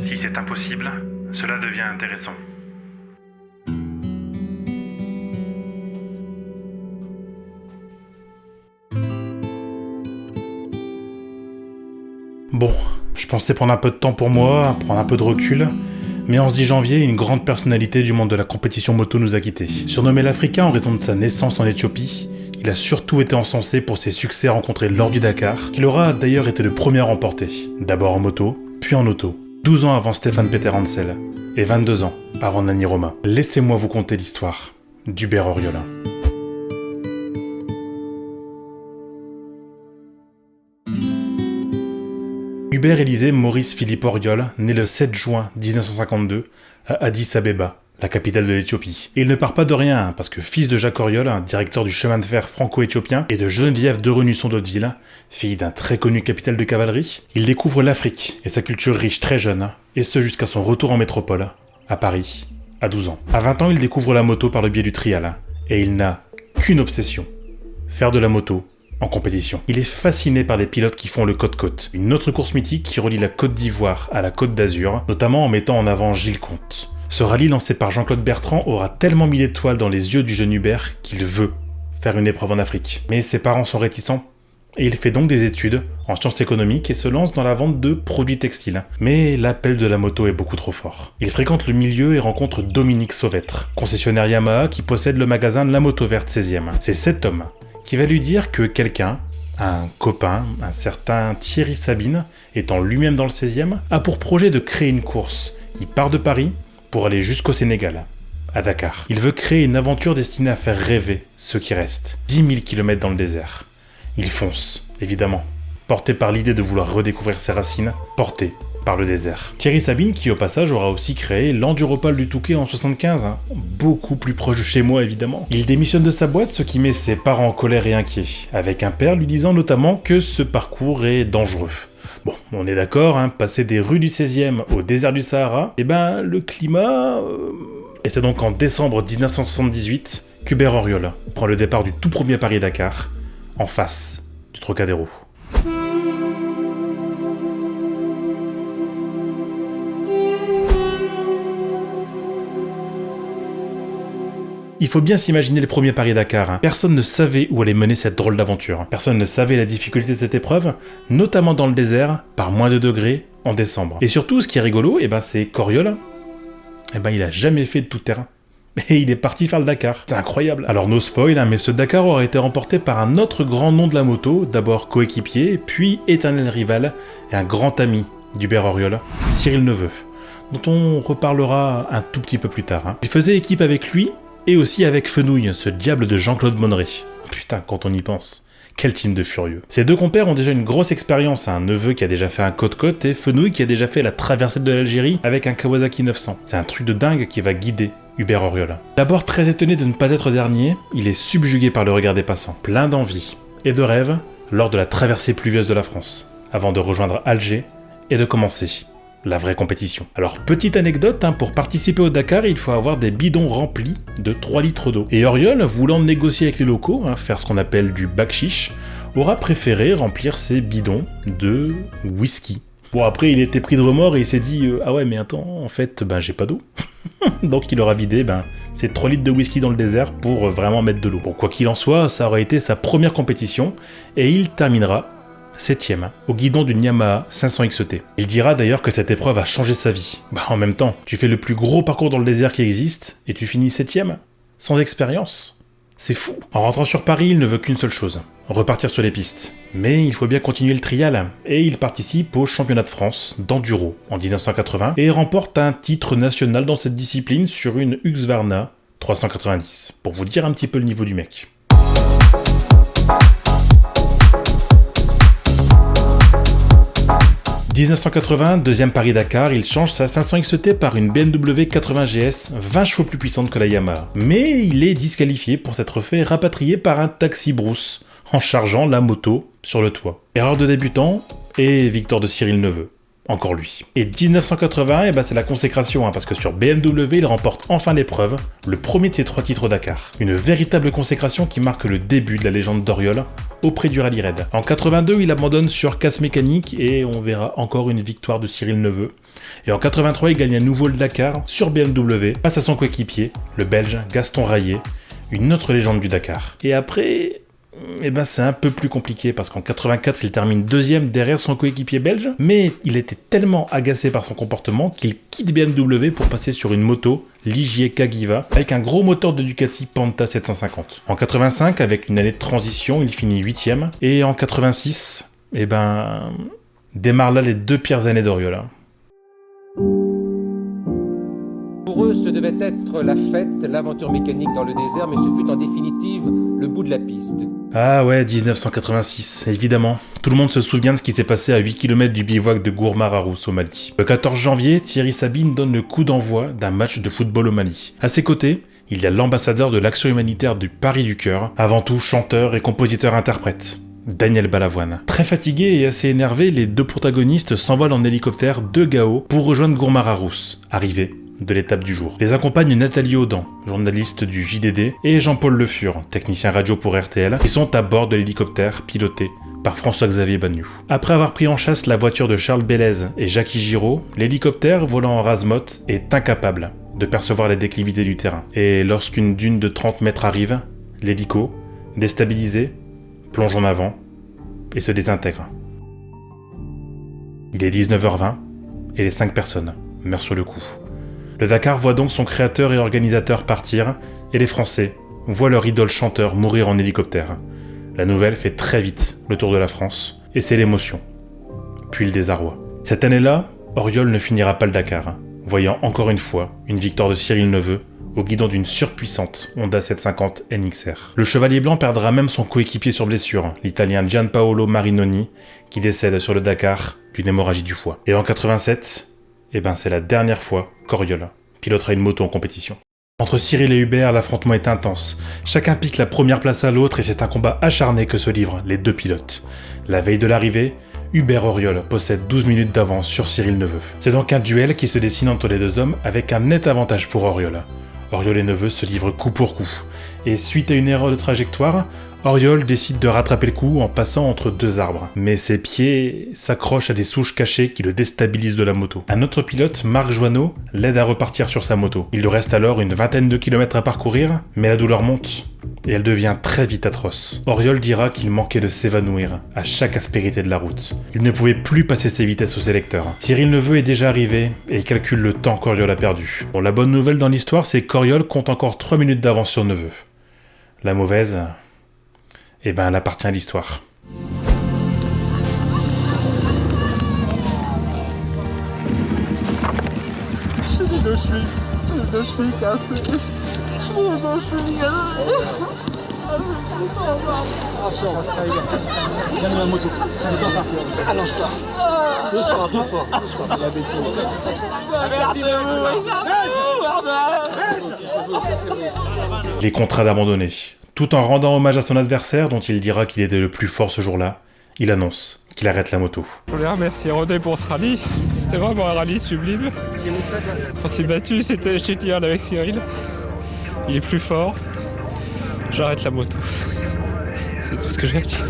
Si c'est impossible, cela devient intéressant. Bon, je pensais prendre un peu de temps pour moi, prendre un peu de recul, mais en ce 10 janvier, une grande personnalité du monde de la compétition moto nous a quittés. Surnommé l'Africain en raison de sa naissance en Éthiopie, il a surtout été encensé pour ses succès rencontrés lors du Dakar, qu'il aura d'ailleurs été le premier à remporter, d'abord en moto, puis en auto, 12 ans avant Stéphane Peter Hansel, et 22 ans avant Nani Roma. Laissez-moi vous conter l'histoire d'Hubert Auriol. Hubert Élisée Maurice Philippe Auriol, né le 7 juin 1952 à Addis Abeba, la capitale de l'Éthiopie. Et il ne part pas de rien, parce que fils de Jacques Auriol, directeur du chemin de fer franco-éthiopien, et de Geneviève de Renusson-d'Hauteville, fille d'un très connu capitaine de cavalerie, il découvre l'Afrique et sa culture riche très jeune, et ce jusqu'à son retour en métropole, à Paris, à 12 ans. À 20 ans, il découvre la moto par le biais du trial, et il n'a qu'une obsession, faire de la moto en compétition. Il est fasciné par les pilotes qui font le côte-côte, une autre course mythique qui relie la Côte d'Ivoire à la Côte d'Azur, notamment en mettant en avant Gilles Comte. Ce rallye lancé par Jean-Claude Bertrand aura tellement mis l'étoile dans les yeux du jeune Hubert qu'il veut faire une épreuve en Afrique. Mais ses parents sont réticents, et il fait donc des études en sciences économiques et se lance dans la vente de produits textiles. Mais l'appel de la moto est beaucoup trop fort. Il fréquente le milieu et rencontre Dominique Sauvêtre, concessionnaire Yamaha qui possède le magasin La Moto Verte 16e. C'est cet homme qui va lui dire que quelqu'un, un copain, un certain Thierry Sabine, étant lui-même dans le 16e, a pour projet de créer une course. Il part de Paris pour aller jusqu'au Sénégal, à Dakar. Il veut créer une aventure destinée à faire rêver ceux qui restent. 10 000 km dans le désert. Il fonce, évidemment, porté par l'idée de vouloir redécouvrir ses racines, porté par le désert. Thierry Sabine, qui au passage aura aussi créé l'Enduropole du Touquet en 75, beaucoup plus proche de chez moi évidemment. Il démissionne de sa boîte, ce qui met ses parents en colère et inquiets, avec un père lui disant notamment que ce parcours est dangereux. Bon, on est d'accord, passer des rues du 16e au désert du Sahara, le climat... Et c'est donc en décembre 1978 qu'Hubert Auriol prend le départ du tout premier Paris-Dakar, en face du Trocadéro. Il faut bien s'imaginer les premiers Paris-Dakar. Personne ne savait où allait mener cette drôle d'aventure. Personne ne savait la difficulté de cette épreuve, notamment dans le désert, par moins de degrés, en décembre. Et surtout, ce qui est rigolo, c'est qu'Auriol, il a jamais fait de tout-terrain. Et il est parti faire le Dakar. C'est incroyable. Alors no spoil, mais ce Dakar aura été remporté par un autre grand nom de la moto, d'abord coéquipier, puis éternel rival, et un grand ami d'Hubert Auriol, Cyril Neveu, dont on reparlera un tout petit peu plus tard. Il faisait équipe avec lui, et aussi avec Fenouil, ce diable de Jean-Claude Monneret. Putain, quand on y pense, quel team de furieux. Ces deux compères ont déjà une grosse expérience, un Neveu qui a déjà fait un côte-côte et Fenouil qui a déjà fait la traversée de l'Algérie avec un Kawasaki 900. C'est un truc de dingue qui va guider Hubert Auriol. D'abord très étonné de ne pas être dernier, il est subjugué par le regard des passants, plein d'envie et de rêves lors de la traversée pluvieuse de la France, avant de rejoindre Alger et de commencer la vraie compétition. Alors, petite anecdote, pour participer au Dakar, il faut avoir des bidons remplis de 3 litres d'eau. Et Auriol, voulant négocier avec les locaux, faire ce qu'on appelle du bakshish, aura préféré remplir ses bidons de whisky. Bon, après, il était pris de remords et il s'est dit « Ah ouais, mais attends, en fait, j'ai pas d'eau. » Donc, il aura vidé ces 3 litres de whisky dans le désert pour vraiment mettre de l'eau. Bon, quoi qu'il en soit, ça aurait été sa première compétition et il terminera 7ème, au guidon d'une Yamaha 500 XT. Il dira d'ailleurs que cette épreuve a changé sa vie. En même temps, tu fais le plus gros parcours dans le désert qui existe, et tu finis 7ème, sans expérience. C'est fou. En rentrant sur Paris, il ne veut qu'une seule chose, repartir sur les pistes. Mais il faut bien continuer le trial, et il participe au championnat de France d'enduro en 1980, et remporte un titre national dans cette discipline sur une Husqvarna 390, pour vous dire un petit peu le niveau du mec. 1980, deuxième Paris-Dakar, il change sa 500 XT par une BMW 80 GS 20 chevaux plus puissante que la Yamaha. Mais il est disqualifié pour s'être fait rapatrier par un taxi brousse en chargeant la moto sur le toit. Erreur de débutant et victoire de Cyril Neveu. encore lui. Et 1980, c'est la consécration, parce que sur BMW, il remporte enfin l'épreuve, le premier de ses 3 titres au Dakar. Une véritable consécration qui marque le début de la légende d'Oriol auprès du rallye raid. En 82, il abandonne sur casse mécanique et on verra encore une victoire de Cyril Neveu. Et en 83, il gagne à nouveau le Dakar sur BMW face à son coéquipier, le Belge Gaston Rayet, une autre légende du Dakar. Et après, c'est un peu plus compliqué parce qu'en 84, il termine 2e derrière son coéquipier belge, mais il était tellement agacé par son comportement qu'il quitte BMW pour passer sur une moto Ligier Cagiva avec un gros moteur de Ducati Panta 750. En 85, avec une année de transition, il finit 8e, et en 86, démarrent là les 2 pires années d'Oriol. Pour eux, ce devait être la fête, l'aventure mécanique dans le désert, mais ce fut en définitive le bout de la piste. Ah ouais, 1986, évidemment. Tout le monde se souvient de ce qui s'est passé à 8 km du bivouac de Gourma-Rarousse au Mali. Le 14 janvier, Thierry Sabine donne le coup d'envoi d'un match de football au Mali. À ses côtés, il y a l'ambassadeur de l'action humanitaire du Paris du Cœur, avant tout chanteur et compositeur-interprète, Daniel Balavoine. Très fatigué et assez énervé, les 2 protagonistes s'envolent en hélicoptère de Gao pour rejoindre Gourma-Rarousse, arrivé de l'étape du jour. Les accompagnent Nathalie Audan, journaliste du JDD, et Jean-Paul Le Fur, technicien radio pour RTL, qui sont à bord de l'hélicoptère piloté par François-Xavier Bagnoud. Après avoir pris en chasse la voiture de Charles Bélez et Jackie Giraud, l'hélicoptère volant en rase-motte est incapable de percevoir les déclivités du terrain. Et lorsqu'une dune de 30 mètres arrive, l'hélico, déstabilisé, plonge en avant et se désintègre. Il est 19h20 et les 5 personnes meurent sur le coup. Le Dakar voit donc son créateur et organisateur partir, et les Français voient leur idole chanteur mourir en hélicoptère. La nouvelle fait très vite le tour de la France, et c'est l'émotion, puis le désarroi. Cette année-là, Oriol ne finira pas le Dakar, voyant encore une fois une victoire de Cyril Neveu au guidon d'une surpuissante Honda 750 NXR. Le Chevalier Blanc perdra même son coéquipier sur blessure, l'Italien Gianpaolo Marinoni, qui décède sur le Dakar d'une hémorragie du foie. Et en 87, c'est la dernière fois qu'Oriol pilotera une moto en compétition. Entre Cyril et Hubert, l'affrontement est intense. Chacun pique la première place à l'autre et c'est un combat acharné que se livrent les 2 pilotes. La veille de l'arrivée, Hubert Oriol possède 12 minutes d'avance sur Cyril Neveu. C'est donc un duel qui se dessine entre les 2 hommes avec un net avantage pour Oriol. Oriol et Neveu se livrent coup pour coup. Et suite à une erreur de trajectoire, Oriol décide de rattraper le coup en passant entre 2 arbres. Mais ses pieds s'accrochent à des souches cachées qui le déstabilisent de la moto. Un autre pilote, Marc Joanneau, l'aide à repartir sur sa moto. Il lui reste alors une vingtaine de kilomètres à parcourir, mais la douleur monte et elle devient très vite atroce. Oriol dira qu'il manquait de s'évanouir à chaque aspérité de la route. Il ne pouvait plus passer ses vitesses au sélecteur. Cyril Neveu est déjà arrivé et il calcule le temps qu'Oriol a perdu. Bon, la bonne nouvelle dans l'histoire, c'est qu'Oriol compte encore 3 minutes d'avance sur Neveu. La mauvaise, elle appartient à l'histoire. J'ai les 2 chevilles cassées. J'ai les 2 chevilles cassées. Attention, viens la moto. Allonge-toi. Doucement. Il est contraint d'abandonner. Tout en rendant hommage à son adversaire, dont il dira qu'il était le plus fort ce jour-là, il annonce qu'il arrête la moto. Je voulais remercier Rodé pour ce rallye. C'était vraiment un rallye sublime. On s'est battu, c'était génial avec Cyril. Il est plus fort. J'arrête la moto. C'est tout ce que j'ai à dire.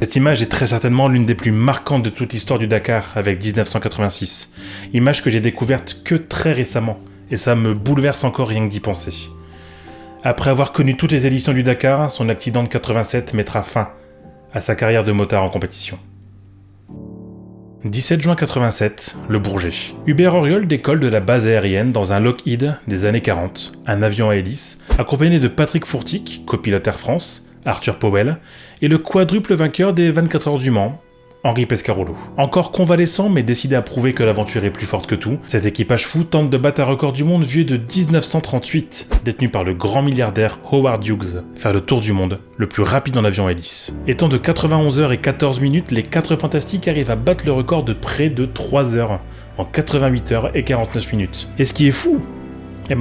Cette image est très certainement l'une des plus marquantes de toute l'histoire du Dakar avec 1986. Image que j'ai découverte que très récemment, et ça me bouleverse encore rien que d'y penser. Après avoir connu toutes les éditions du Dakar, son accident de 87 mettra fin à sa carrière de motard en compétition. 17 juin 87, le Bourget. Hubert Oriol décolle de la base aérienne dans un Lockheed des années 40, un avion à hélice, accompagné de Patrick Fourtic, copilote Air France, Arthur Powell, et le quadruple vainqueur des 24 heures du Mans, Henri Pescarolo. Encore convalescent mais décidé à prouver que l'aventure est plus forte que tout, cet équipage fou tente de battre un record du monde vieux de 1938, détenu par le grand milliardaire Howard Hughes, faire le tour du monde, le plus rapide en avion à hélice. Étant de 91 heures et 14 minutes, les 4 fantastiques arrivent à battre le record de près de 3 heures, en 88 heures et 49 minutes. Et ce qui est fou,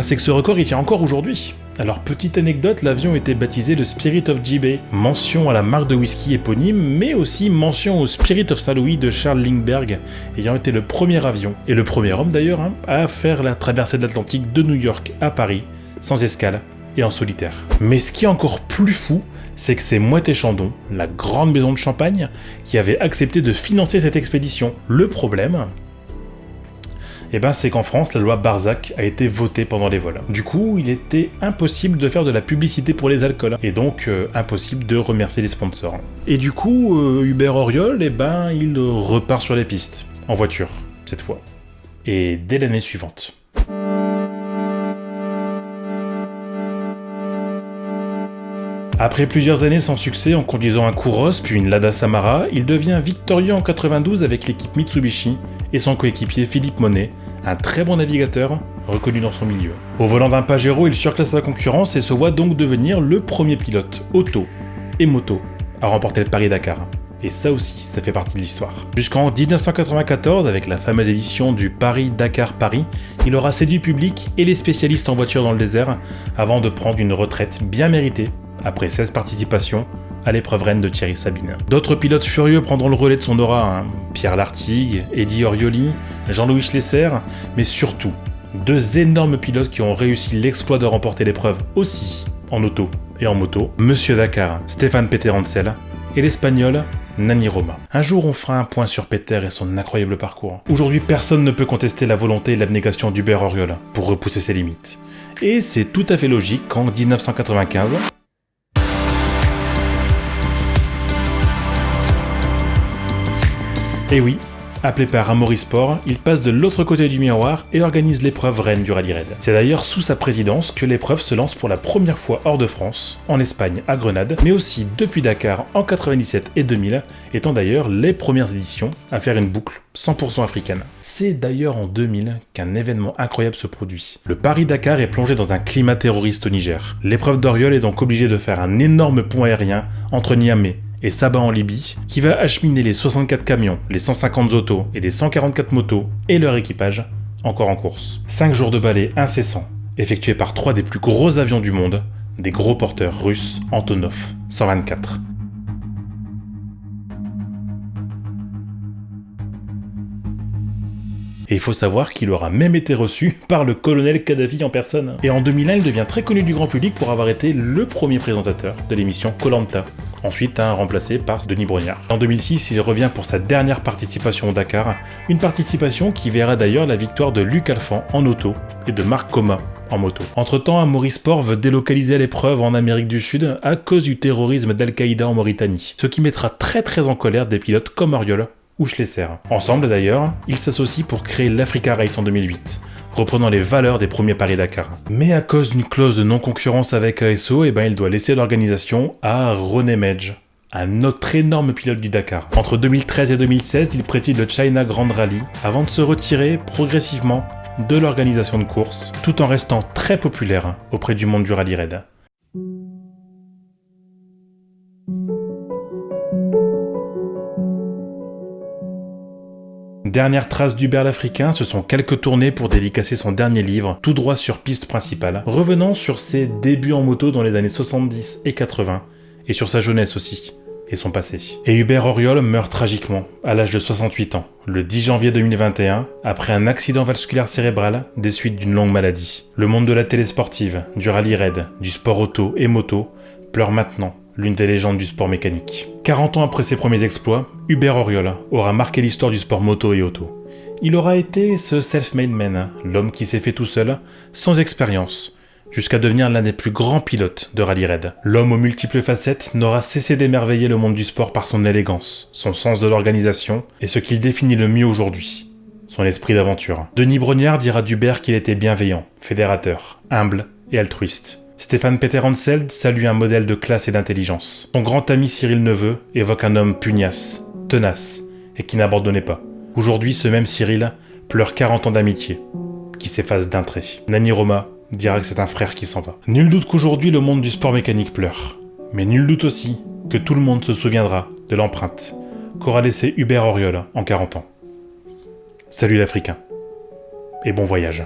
c'est que ce record il tient encore aujourd'hui. Alors petite anecdote, l'avion était baptisé le Spirit of J-Bay, mention à la marque de whisky éponyme, mais aussi mention au Spirit of Saint-Louis de Charles Lindbergh, ayant été le premier avion, et le premier homme d'ailleurs, à faire la traversée de l'Atlantique de New York à Paris, sans escale et en solitaire. Mais ce qui est encore plus fou, c'est que c'est Moët & Chandon, la grande maison de champagne, qui avait accepté de financer cette expédition. Le problème, c'est qu'en France, la loi Barzac a été votée pendant les vols. Du coup, il était impossible de faire de la publicité pour les alcools, et donc impossible de remercier les sponsors. Et du coup, Hubert Auriol, il repart sur les pistes, en voiture, cette fois. Et dès l'année suivante. Après plusieurs années sans succès en conduisant un Kouros puis une Lada Samara, il devient victorieux en 92 avec l'équipe Mitsubishi et son coéquipier Philippe Monet, un très bon navigateur reconnu dans son milieu. Au volant d'un Pajero, il surclasse la concurrence et se voit donc devenir le premier pilote auto et moto à remporter le Paris-Dakar. Et ça aussi, ça fait partie de l'histoire. Jusqu'en 1994, avec la fameuse édition du Paris-Dakar-Paris, il aura séduit le public et les spécialistes en voiture dans le désert avant de prendre une retraite bien méritée après 16 participations à l'épreuve reine de Thierry Sabine. D'autres pilotes furieux prendront le relais de son aura, Pierre Lartigue, Eddie Orioli, Jean-Louis Schlesser, mais surtout, 2 énormes pilotes qui ont réussi l'exploit de remporter l'épreuve aussi en auto et en moto, Monsieur Dakar, Stéphane Peterhansel, et l'Espagnol Nani Roma. Un jour, on fera un point sur Peter et son incroyable parcours. Aujourd'hui, personne ne peut contester la volonté et l'abnégation d'Hubert Auriol pour repousser ses limites. Et c'est tout à fait logique qu'en 1995, et oui, appelé par Amaury Sport, il passe de l'autre côté du miroir et organise l'épreuve reine du Rallye Raid. C'est d'ailleurs sous sa présidence que l'épreuve se lance pour la première fois hors de France, en Espagne à Grenade, mais aussi depuis Dakar en 97 et 2000, étant d'ailleurs les premières éditions à faire une boucle 100% africaine. C'est d'ailleurs en 2000 qu'un événement incroyable se produit. Le Paris-Dakar est plongé dans un climat terroriste au Niger. L'épreuve d'Auriol est donc obligée de faire un énorme pont aérien entre Niamey et Sabha en Libye, qui va acheminer les 64 camions, les 150 autos et les 144 motos et leur équipage encore en course. 5 jours de balais incessants, effectués par 3 des plus gros avions du monde, des gros porteurs russes Antonov 124. Et il faut savoir qu'il aura même été reçu par le colonel Kadhafi en personne. Et en 2001, il devient très connu du grand public pour avoir été le premier présentateur de l'émission Koh-Lanta, ensuite remplacé par Denis Brognard. En 2006, il revient pour sa dernière participation au Dakar, une participation qui verra d'ailleurs la victoire de Luc Alphand en auto et de Marc Coma en moto. Entre-temps, Amaury Sport veut délocaliser l'épreuve en Amérique du Sud à cause du terrorisme d'Al-Qaïda en Mauritanie, ce qui mettra très en colère des pilotes comme Auriol ou Schlesser. Ensemble d'ailleurs, ils s'associent pour créer l'Africa Race en 2008, reprenant les valeurs des premiers Paris-Dakar. Mais à cause d'une clause de non-concurrence avec ASO, il doit laisser l'organisation à René Medj, un autre énorme pilote du Dakar. Entre 2013 et 2016, il préside le China Grand Rally, avant de se retirer progressivement de l'organisation de course, tout en restant très populaire auprès du monde du Rallye Raid. Dernière trace d'Hubert l'Africain, ce sont quelques tournées pour dédicacer son dernier livre, tout droit sur piste principale, revenant sur ses débuts en moto dans les années 70 et 80, et sur sa jeunesse aussi, et son passé. Et Hubert Auriol meurt tragiquement, à l'âge de 68 ans, le 10 janvier 2021, après un accident vasculaire cérébral des suites d'une longue maladie. Le monde de la télé sportive, du rallye raid, du sport auto et moto, pleure maintenant l'une des légendes du sport mécanique. 40 ans après ses premiers exploits, Hubert Auriol aura marqué l'histoire du sport moto et auto. Il aura été ce self-made man, l'homme qui s'est fait tout seul, sans expérience, jusqu'à devenir l'un des plus grands pilotes de rallye raid. L'homme aux multiples facettes n'aura cessé d'émerveiller le monde du sport par son élégance, son sens de l'organisation et ce qu'il définit le mieux aujourd'hui, son esprit d'aventure. Denis Brognard dira d'Hubert qu'il était bienveillant, fédérateur, humble et altruiste. Stéphane Peterhansel salue un modèle de classe et d'intelligence. Son grand ami Cyril Neveu évoque un homme pugnace, tenace et qui n'abandonnait pas. Aujourd'hui, ce même Cyril pleure 40 ans d'amitié, qui s'efface d'un trait. Nani Roma dira que c'est un frère qui s'en va. Nul doute qu'aujourd'hui le monde du sport mécanique pleure. Mais nul doute aussi que tout le monde se souviendra de l'empreinte qu'aura laissé Hubert Auriol en 40 ans. Salut l'Africain, et bon voyage.